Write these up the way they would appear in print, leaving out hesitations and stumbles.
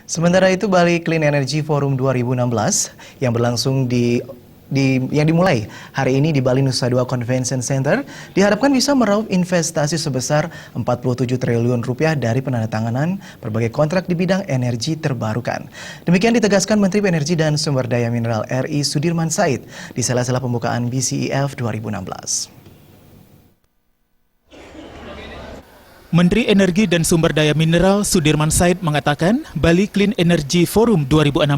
Sementara itu, Bali Clean Energy Forum 2016 yang berlangsung yang dimulai hari ini di Bali Nusa Dua Convention Center diharapkan bisa meraup investasi sebesar 47 triliun rupiah dari penandatanganan berbagai kontrak di bidang energi terbarukan. Demikian ditegaskan Menteri Energi dan Sumber Daya Mineral RI Sudirman Said di sela-sela pembukaan BCEF 2016. Menteri Energi dan Sumber Daya Mineral Sudirman Said mengatakan Bali Clean Energy Forum 2016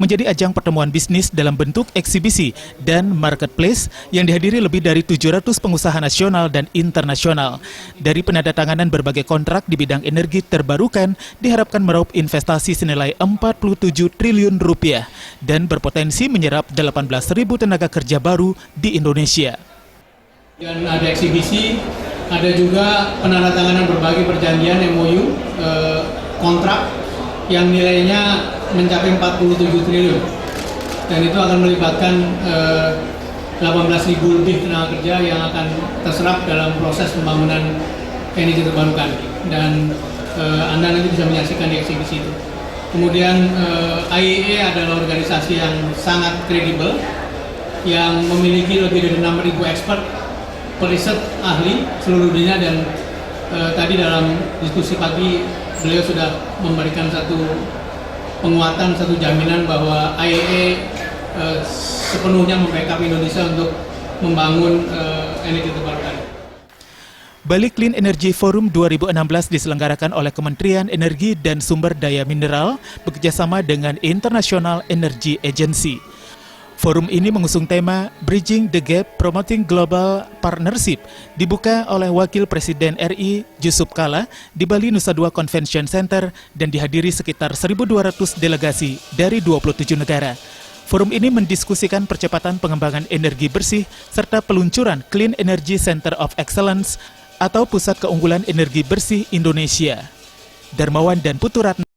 menjadi ajang pertemuan bisnis dalam bentuk eksibisi dan marketplace yang dihadiri lebih dari 700 pengusaha nasional dan internasional. Dari penandatanganan berbagai kontrak di bidang energi terbarukan diharapkan meraup investasi senilai 47 triliun rupiah dan berpotensi menyerap 18.000 tenaga kerja baru di Indonesia. Dan ada eksibisi, ada juga penandatanganan berbagai perjanjian MOU kontrak yang nilainya mencapai 47 triliun dan itu akan melibatkan 18.000 lebih tenaga kerja yang akan terserap dalam proses pembangunan energi terbarukan dan Anda nanti bisa menyaksikan di eksibisi itu. Kemudian IEA adalah organisasi yang sangat kredibel yang memiliki lebih dari 6.000 expert periset ahli seluruh dunia dan tadi dalam diskusi pagi beliau sudah memberikan satu penguatan, satu jaminan bahwa IEA sepenuhnya membackup Indonesia untuk membangun energi terbarukan. Bali Clean Energy Forum 2016 diselenggarakan oleh Kementerian Energi dan Sumber Daya Mineral bekerjasama dengan International Energy Agency. Forum ini mengusung tema Bridging the Gap Promoting Global Partnership, dibuka oleh Wakil Presiden RI Jusuf Kalla di Bali Nusa Dua Convention Center dan dihadiri sekitar 1.200 delegasi dari 27 negara. Forum ini mendiskusikan percepatan pengembangan energi bersih serta peluncuran Clean Energy Center of Excellence atau Pusat Keunggulan Energi Bersih Indonesia. Darmawan dan Putu Ratna